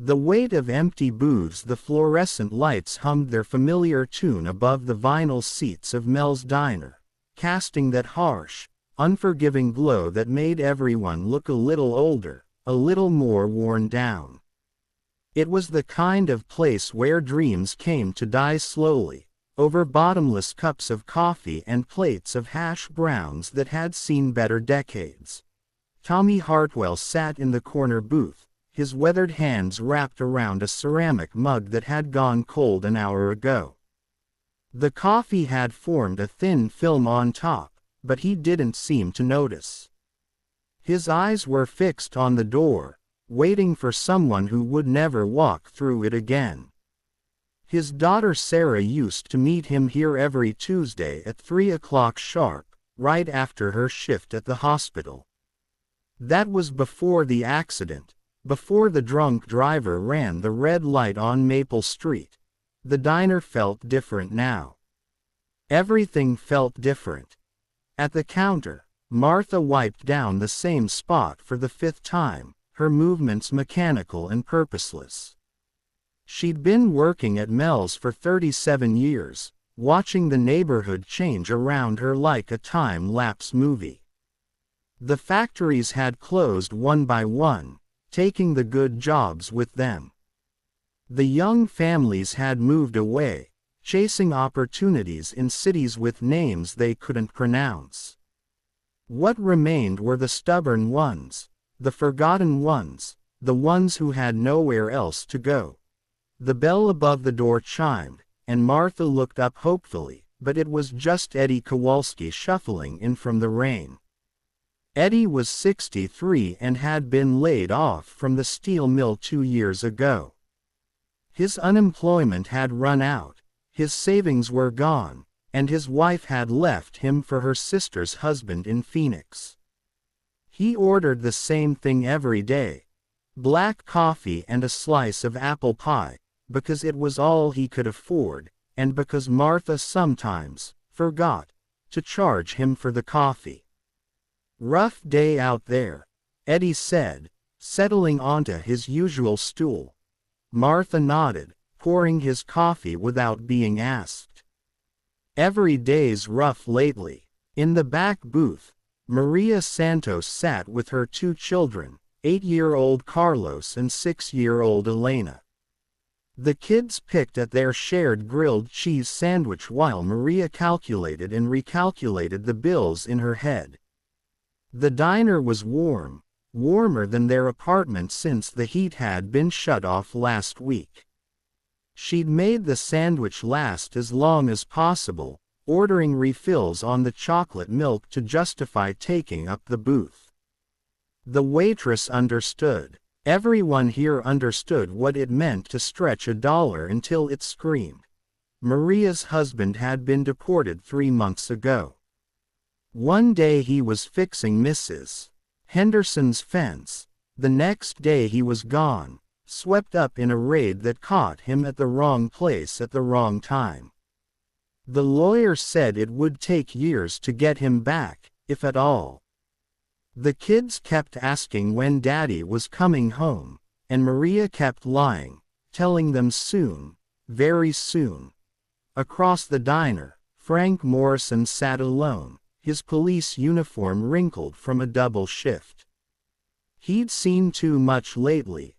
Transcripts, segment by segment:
The weight of empty booths, the fluorescent lights hummed their familiar tune above the vinyl seats of Mel's diner, casting that harsh, unforgiving glow that made everyone look a little older, a little more worn down. It was the kind of place where dreams came to die slowly, over bottomless cups of coffee and plates of hash browns that had seen better decades. Tommy Hartwell sat in the corner booth, his weathered hands wrapped around a ceramic mug that had gone cold an hour ago. The coffee had formed a thin film on top, but he didn't seem to notice. His eyes were fixed on the door, waiting for someone who would never walk through it again. His daughter Sarah used to meet him here every Tuesday at 3 o'clock sharp, right after her shift at the hospital. That was before the accident, before the drunk driver ran the red light on Maple Street. The diner felt different now. Everything felt different. At the counter, Martha wiped down the same spot for the 5th time, her movements mechanical and purposeless. She'd been working at Mel's for 37 years, watching the neighborhood change around her like a time-lapse movie. The factories had closed one by one, taking the good jobs with them. The young families had moved away, chasing opportunities in cities with names they couldn't pronounce. What remained were the stubborn ones, the forgotten ones, the ones who had nowhere else to go. The bell above the door chimed, and Martha looked up hopefully, but it was just Eddie Kowalski shuffling in from the rain. Eddie was 63 and had been laid off from the steel mill 2 years ago. His unemployment had run out, his savings were gone, and his wife had left him for her sister's husband in Phoenix. He ordered the same thing every day: black coffee and a slice of apple pie, because it was all he could afford, and because Martha sometimes forgot to charge him for the coffee. "Rough day out there," Eddie said, settling onto his usual stool. Martha nodded, pouring his coffee without being asked. "Every day's rough lately." In the back booth, Maria Santos sat with her 2 children, 8-year-old Carlos and 6-year-old Elena. The kids picked at their shared grilled cheese sandwich while Maria calculated and recalculated the bills in her head. The diner was warm, warmer than their apartment since the heat had been shut off last week. She'd made the sandwich last as long as possible, ordering refills on the chocolate milk to justify taking up the booth. The waitress understood. Everyone here understood what it meant to stretch $1 until it screamed. Maria's husband had been deported 3 months ago. One day he was fixing Mrs. Henderson's fence. The next day he was gone, swept up in a raid that caught him at the wrong place at the wrong time. The lawyer said it would take years to get him back, if at all. The kids kept asking when Daddy was coming home, and Maria kept lying, telling them soon, very soon. Across the diner, Frank Morrison sat alone, his police uniform wrinkled from a double shift. He'd seen too much lately.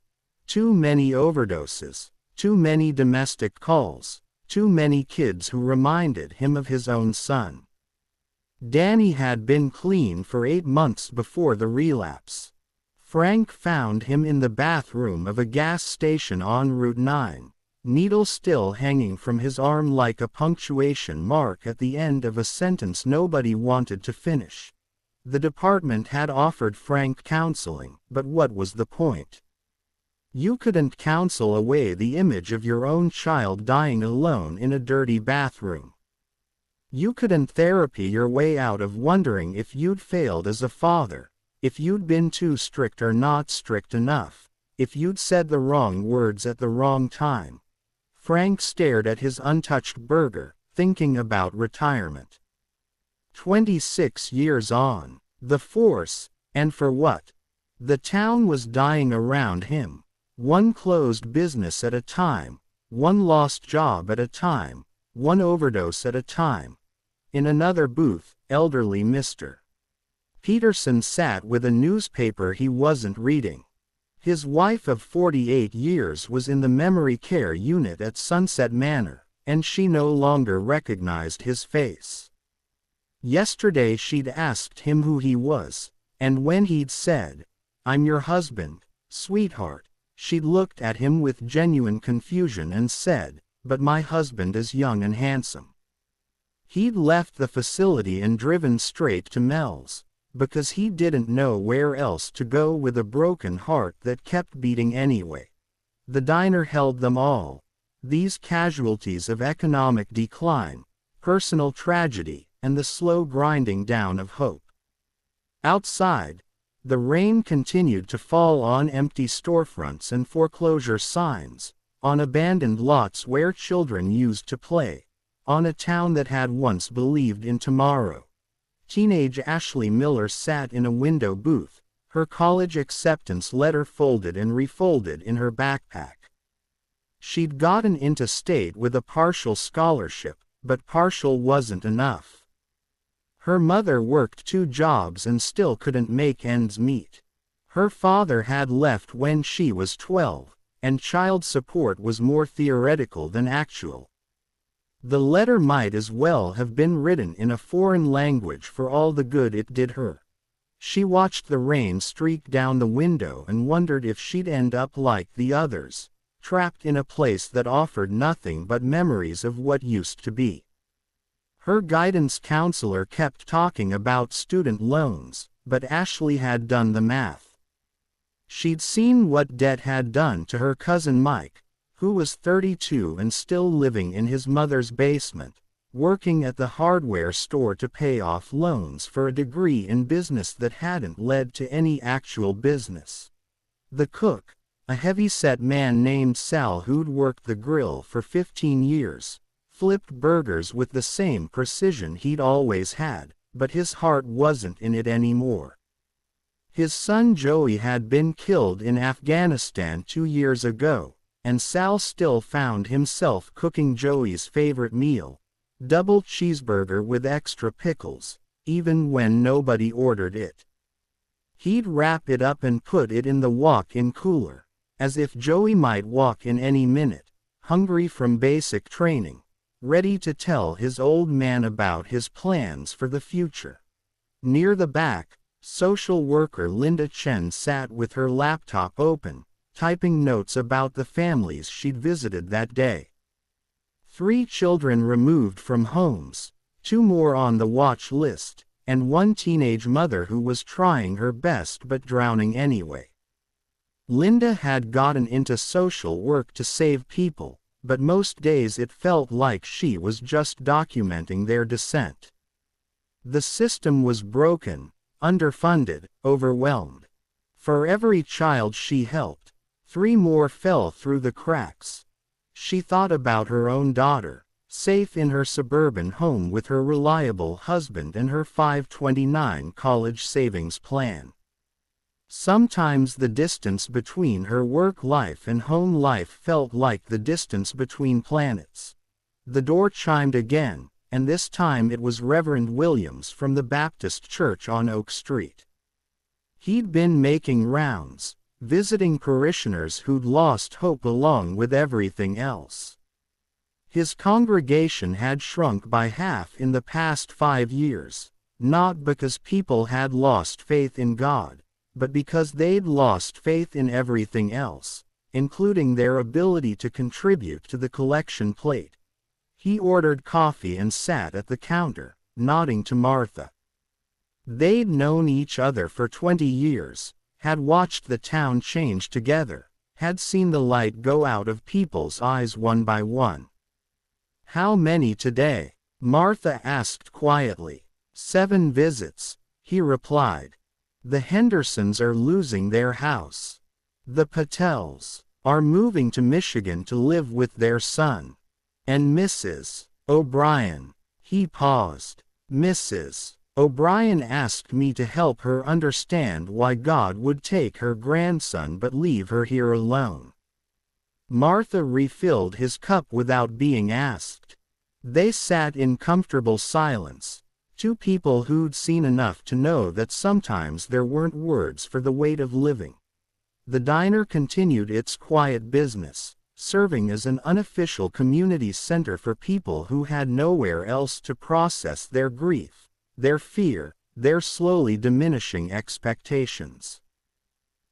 Too many overdoses, too many domestic calls, too many kids who reminded him of his own son. Danny had been clean for 8 months before the relapse. Frank found him in the bathroom of a gas station on Route 9, needle still hanging from his arm like a punctuation mark at the end of a sentence nobody wanted to finish. The department had offered Frank counseling, but what was the point? You couldn't counsel away the image of your own child dying alone in a dirty bathroom. You couldn't therapy your way out of wondering if you'd failed as a father, if you'd been too strict or not strict enough, if you'd said the wrong words at the wrong time. Frank stared at his untouched burger, thinking about retirement. 26 years on, the force, and for what? The town was dying around him. One closed business at a time, one lost job at a time, one overdose at a time. In another booth, elderly Mr. Peterson sat with a newspaper he wasn't reading. His wife of 48 years was in the memory care unit at Sunset Manor, and she no longer recognized his face. Yesterday she'd asked him who he was, and when he'd said, "I'm your husband, sweetheart," she'd looked at him with genuine confusion and said, "But my husband is young and handsome." He'd left the facility and driven straight to Mel's, because he didn't know where else to go with a broken heart that kept beating anyway. The diner held them all, these casualties of economic decline, personal tragedy, and the slow grinding down of hope. Outside, the rain continued to fall on empty storefronts and foreclosure signs, on abandoned lots where children used to play, on a town that had once believed in tomorrow. Teenage Ashley Miller sat in a window booth, her college acceptance letter folded and refolded in her backpack. She'd gotten into state with a partial scholarship, but partial wasn't enough. Her mother worked 2 jobs and still couldn't make ends meet. Her father had left when she was 12, and child support was more theoretical than actual. The letter might as well have been written in a foreign language for all the good it did her. She watched the rain streak down the window and wondered if she'd end up like the others, trapped in a place that offered nothing but memories of what used to be. Her guidance counselor kept talking about student loans, but Ashley had done the math. She'd seen what debt had done to her cousin Mike, who was 32 and still living in his mother's basement, working at the hardware store to pay off loans for a degree in business that hadn't led to any actual business. The cook, a heavy-set man named Sal who'd worked the grill for 15 years, flipped burgers with the same precision he'd always had, but his heart wasn't in it anymore. His son Joey had been killed in Afghanistan 2 years ago, and Sal still found himself cooking Joey's favorite meal, double cheeseburger with extra pickles, even when nobody ordered it. He'd wrap it up and put it in the walk-in cooler, as if Joey might walk in any minute, hungry from basic training, ready to tell his old man about his plans for the future. Near the back, social worker Linda Chen sat with her laptop open, typing notes about the families she'd visited that day. 3 children removed from homes, 2 more on the watch list, and 1 teenage mother who was trying her best but drowning anyway. Linda had gotten into social work to save people, but most days it felt like she was just documenting their descent. The system was broken, underfunded, overwhelmed. For every child she helped, 3 more fell through the cracks. She thought about her own daughter, safe in her suburban home with her reliable husband and her 529 college savings plan. Sometimes the distance between her work life and home life felt like the distance between planets. The door chimed again, and this time it was Reverend Williams from the Baptist Church on Oak Street. He'd been making rounds, visiting parishioners who'd lost hope along with everything else. His congregation had shrunk by half in the past 5 years, not because people had lost faith in God, but because they'd lost faith in everything else, including their ability to contribute to the collection plate. He ordered coffee and sat at the counter, nodding to Martha. They'd known each other for 20 years, had watched the town change together, had seen the light go out of people's eyes one by one. "How many today?" Martha asked quietly. 7 visits, he replied. "The Hendersons are losing their house. The Patels are moving to Michigan to live with their son. And Mrs. O'Brien." He paused. "Mrs. O'Brien asked me to help her understand why God would take her grandson but leave her here alone." Martha refilled his cup without being asked. They sat in comfortable silence, two people who'd seen enough to know that sometimes there weren't words for the weight of living. The diner continued its quiet business, serving as an unofficial community center for people who had nowhere else to process their grief, their fear, their slowly diminishing expectations.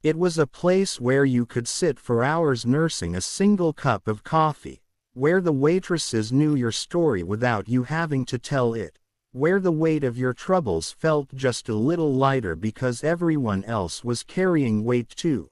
It was a place where you could sit for hours nursing a single cup of coffee, where the waitresses knew your story without you having to tell it, where the weight of your troubles felt just a little lighter because everyone else was carrying weight too.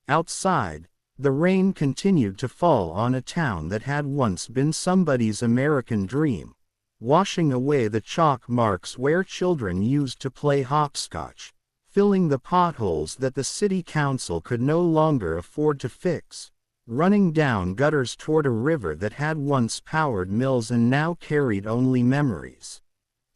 Outside, the rain continued to fall on a town that had once been somebody's American dream, washing away the chalk marks where children used to play hopscotch, filling the potholes that the city council could no longer afford to fix, running down gutters toward a river that had once powered Mills and now carried only memories.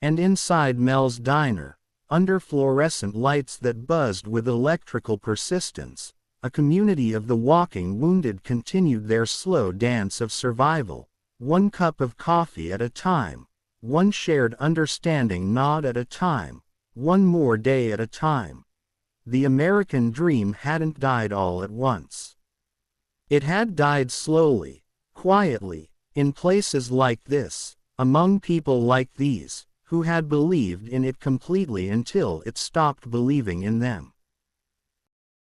And inside Mel's diner, under fluorescent lights that buzzed with electrical persistence, a community of the walking wounded continued their slow dance of survival, one cup of coffee at a time, one shared understanding nod at a time, one more day at a time. The American dream hadn't died all at once. It had died slowly, quietly, in places like this, among people like these, who had believed in it completely until it stopped believing in them.